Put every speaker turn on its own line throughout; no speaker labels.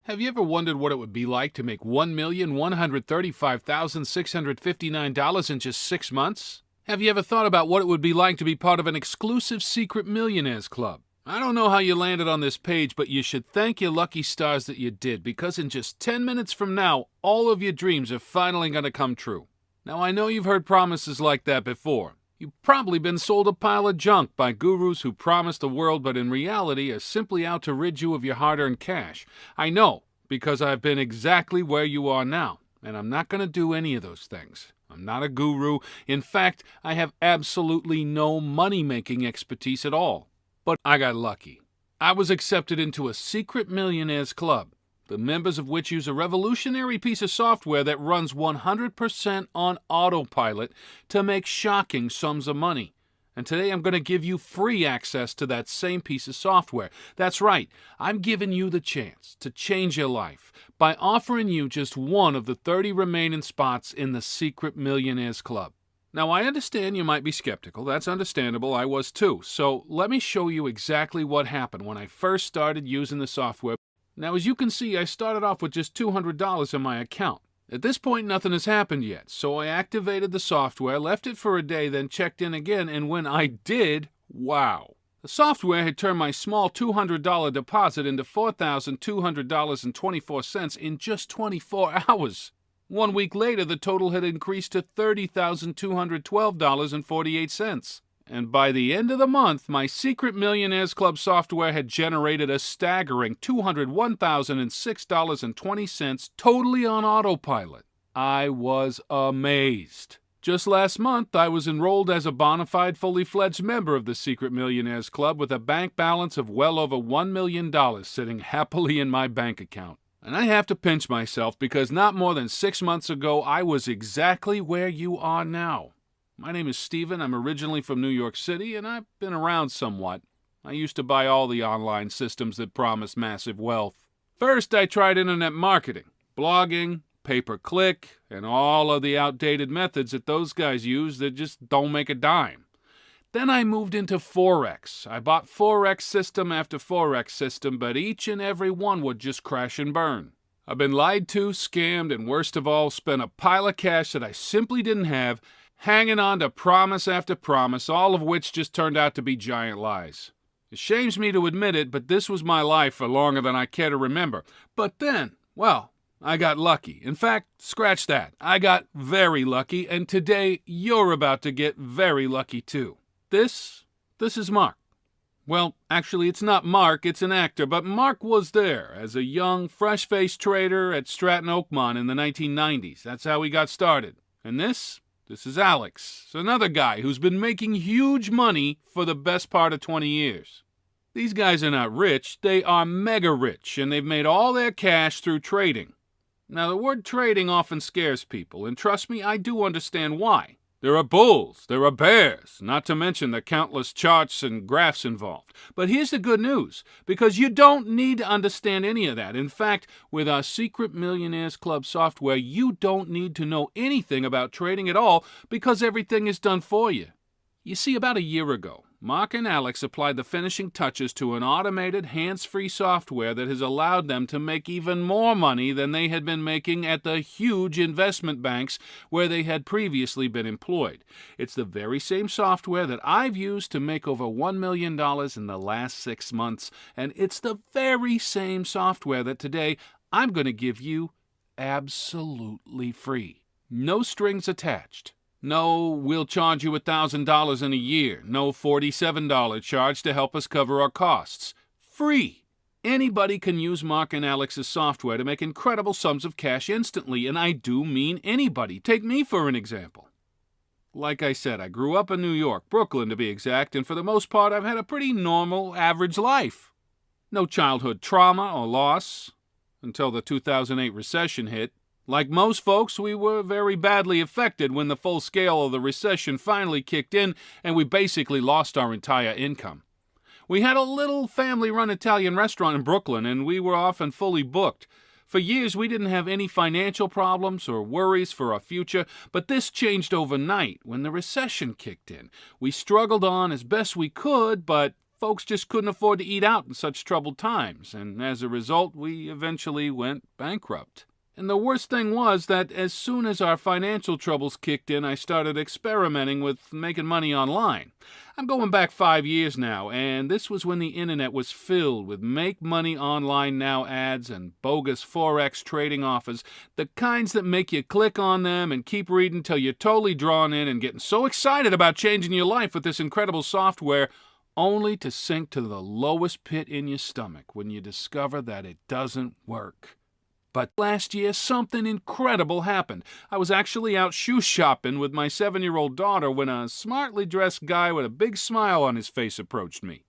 Have you ever wondered what it would be like to make $1,135,659 in just 6 months? Have you ever thought about what it would be like to be part of an exclusive secret millionaires club? I don't know how you landed on this page, but you should thank your lucky stars that you did, because in just 10 minutes from now, all of your dreams are finally going to come true. Now, I know you've heard promises like that before. You've probably been sold a pile of junk by gurus who promise the world but in reality are simply out to rid you of your hard-earned cash. I know, because I've been exactly where you are now, and I'm not going to do any of those things. I'm not a guru. In fact, I have absolutely no money-making expertise at all. But I got lucky. I was accepted into a secret millionaires club, the members of which use a revolutionary piece of software that runs 100% on autopilot to make shocking sums of money. And today I'm going to give you free access to that same piece of software. That's right, I'm giving you the chance to change your life by offering you just one of the 30 remaining spots in the Secret Millionaires Club. Now, I understand you might be skeptical. That's understandable. I was too. So let me show you exactly what happened when I first started using the software. Now, as you can see, I started off with just $200 in my account. At this point, nothing has happened yet, so I activated the software, left it for a day, then checked in again, and when I did, wow! The software had turned my small $200 deposit into $4,200.24 in just 24 hours. 1 week later, the total had increased to $30,212.48. And by the end of the month, my Secret Millionaires Club software had generated a staggering $201,006.20 totally on autopilot. I was amazed. Just last month, I was enrolled as a bona fide, fully fledged member of the Secret Millionaires Club with a bank balance of well over $1 million sitting happily in my bank account. And I have to pinch myself because not more than 6 months ago, I was exactly where you are now. My name is Steven. I'm originally from New York City, and I've been around somewhat. I used to buy all the online systems that promised massive wealth. First, I tried internet marketing, blogging, pay-per-click, and all of the outdated methods that those guys use that just don't make a dime. Then I moved into Forex. I bought Forex system after Forex system, but each and every one would just crash and burn. I've been lied to, scammed, and worst of all, spent a pile of cash that I simply didn't have, hanging on to promise after promise, all of which just turned out to be giant lies. It shames me to admit it, but this was my life for longer than I care to remember. But then, well, I got lucky. In fact, scratch that. I got very lucky, and today you're about to get very lucky too. This is Mark. Well, actually, it's not Mark, it's an actor, but Mark was there as a young, fresh-faced trader at Stratton Oakmont in the 1990s. That's how he got started. And this is Alex, another guy who's been making huge money for the best part of 20 years. These guys are not rich, they are mega rich, and they've made all their cash through trading. Now, the word trading often scares people, and trust me, I do understand why. There are bulls, there are bears, not to mention the countless charts and graphs involved. But here's the good news, because you don't need to understand any of that. In fact, with our Secret Millionaires Club software, you don't need to know anything about trading at all because everything is done for you. You see, about a year ago, Mark and Alex applied the finishing touches to an automated, hands-free software that has allowed them to make even more money than they had been making at the huge investment banks where they had previously been employed. It's the very same software that I've used to make over $1 million in the last 6 months, and it's the very same software that today I'm going to give you absolutely free. No strings attached. No, we'll charge you $1,000 in a year. No $47 charge to help us cover our costs. Free. Anybody can use Mark and Alex's software to make incredible sums of cash instantly, and I do mean anybody. Take me for an example. Like I said, I grew up in New York, Brooklyn to be exact, and for the most part I've had a pretty normal, average life. No childhood trauma or loss until the 2008 recession hit. Like most folks, we were very badly affected when the full scale of the recession finally kicked in and we basically lost our entire income. We had a little family-run Italian restaurant in Brooklyn and we were often fully booked. For years, we didn't have any financial problems or worries for our future, but this changed overnight when the recession kicked in. We struggled on as best we could, but Folks just couldn't afford to eat out in such troubled times, and as a result, we eventually went bankrupt. And the worst thing was that as soon as our financial troubles kicked in, I started experimenting with making money online. I'm going back 5 years now, and this was when the internet was filled with make money online now ads and bogus Forex trading offers, the kinds that make you click on them and keep reading till you're totally drawn in and getting so excited about changing your life with this incredible software, only to sink to the lowest pit in your stomach when you discover that it doesn't work. But last year, something incredible happened. I was actually out shoe shopping with my 7-year-old daughter when a smartly dressed guy with a big smile on his face approached me.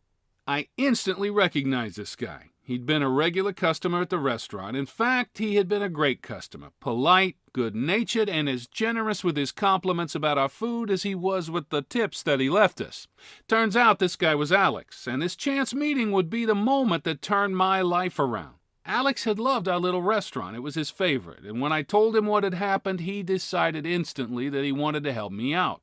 I instantly recognized this guy. He'd been a regular customer at the restaurant. In fact, he had been a great customer, polite, good-natured, and as generous with his compliments about our food as he was with the tips that he left us. Turns out this guy was Alex, and this chance meeting would be the moment that turned my life around. Alex had loved our little restaurant. It was his favorite, and when I told him what had happened, he decided instantly that he wanted to help me out.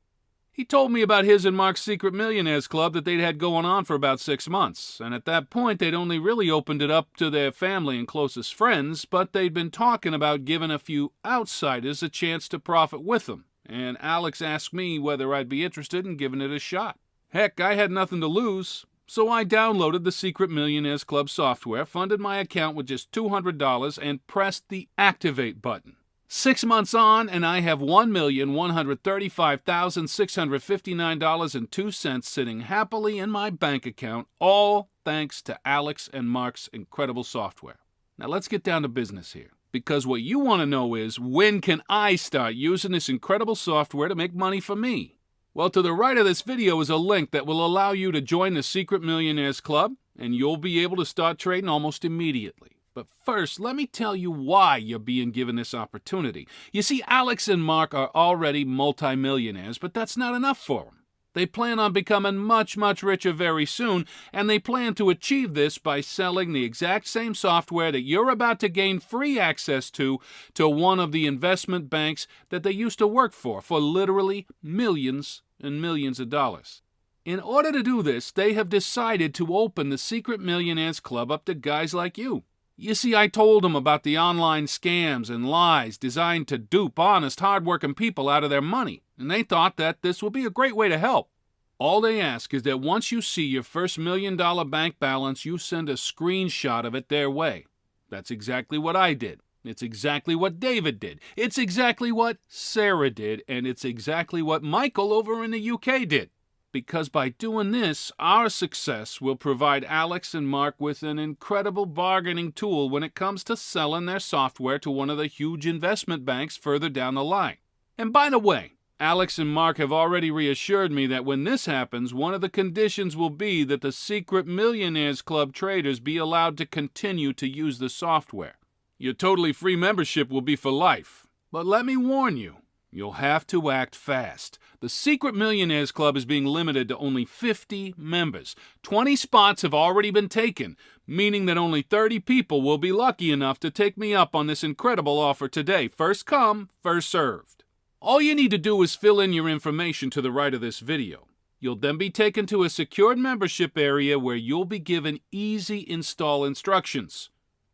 He told me about his and Mark's Secret Millionaires Club that they'd had going on for about 6 months, and at that point they'd only really opened it up to their family and closest friends, but they'd been talking about giving a few outsiders a chance to profit with them, and Alex asked me whether I'd be interested in giving it a shot. Heck, I had nothing to lose. So I downloaded the Secret Millionaires Club software, funded my account with just $200, and pressed the Activate button. 6 months on, and I have $1,135,659.02 sitting happily in my bank account, all thanks to Alex and Mark's incredible software. Now let's get down to business here, because what you want to know is, when can I start using this incredible software to make money for me? Well, to the right of this video is a link that will allow you to join the Secret Millionaires Club, and you'll be able to start trading almost immediately. But first, let me tell you why you're being given this opportunity. You see, Alex and Mark are already multimillionaires, but that's not enough for them. They plan on becoming much, much richer very soon, and they plan to achieve this by selling the exact same software that you're about to gain free access to one of the investment banks that they used to work for literally millions and millions of dollars. In order to do this, they have decided to open the Secret Millionaires Club up to guys like you. You see, I told them about the online scams and lies designed to dupe honest, hard-working people out of their money, and they thought that this would be a great way to help. All they ask is that once you see your first $1 million bank balance, you send a screenshot of it their way. That's exactly what I did. It's exactly what David did. It's exactly what Sarah did, and it's exactly what Michael over in the UK did. Because by doing this, our success will provide Alex and Mark with an incredible bargaining tool when it comes to selling their software to one of the huge investment banks further down the line. And by the way, Alex and Mark have already reassured me that when this happens, one of the conditions will be that the Secret Millionaires Club traders be allowed to continue to use the software. Your totally free membership will be for life. But let me warn you, you'll have to act fast. The Secret Millionaires Club is being limited to only 50 members. 20 spots have already been taken, meaning that only 30 people will be lucky enough to take me up on this incredible offer today. First come, first served. All you need to do is fill in your information to the right of this video. You'll then be taken to a secured membership area where you'll be given easy install instructions.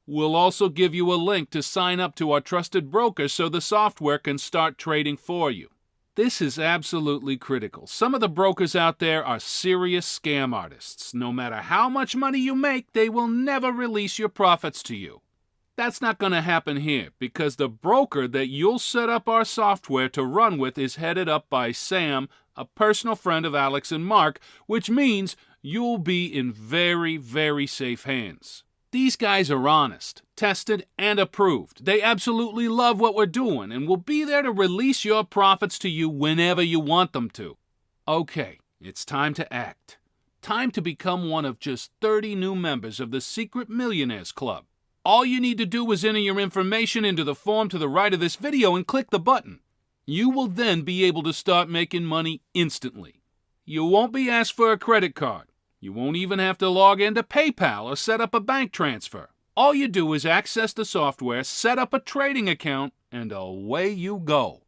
We'll also give you a link to sign up to our trusted broker so the software can start trading for you. This is absolutely critical. Some of the brokers out there are serious scam artists. No matter how much money you make, they will never release your profits to you. That's not going to happen here because the broker that you'll set up our software to run with is headed up by Sam, a personal friend of Alex and Mark, which means you'll be in very, very safe hands. These guys are honest, tested, and approved. They absolutely love what we're doing and will be there to release your profits to you whenever you want them to. Okay, it's time to act. Time to become one of just 30 new members of the Secret Millionaires Club. All you need to do is enter your information into the form to the right of this video and click the button. You will then be able to start making money instantly. You won't be asked for a credit card. You won't even have to log into PayPal or set up a bank transfer. All you do is access the software, set up a trading account, and away you go.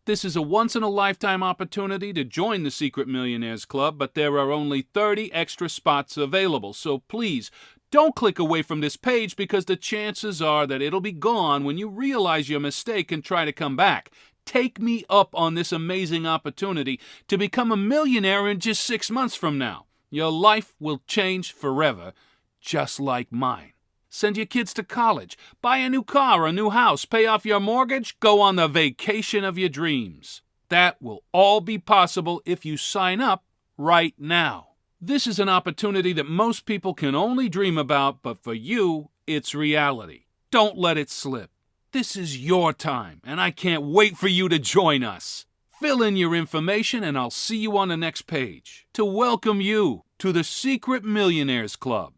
This is a once-in-a-lifetime opportunity to join the Secret Millionaires Club, but there are only 30 extra spots available, so please don't click away from this page because the chances are that it'll be gone when you realize your mistake and try to come back. Take me up on this amazing opportunity to become a millionaire in just 6 months from now. Your life will change forever, just like mine. Send your kids to college, buy a new car or a new house, pay off your mortgage, go on the vacation of your dreams. That will all be possible if you sign up right now. This is an opportunity that most people can only dream about, but for you, it's reality. Don't let it slip. This is your time, and I can't wait for you to join us. Fill in your information, and I'll see you on the next page to welcome you to the Secret Millionaires Club.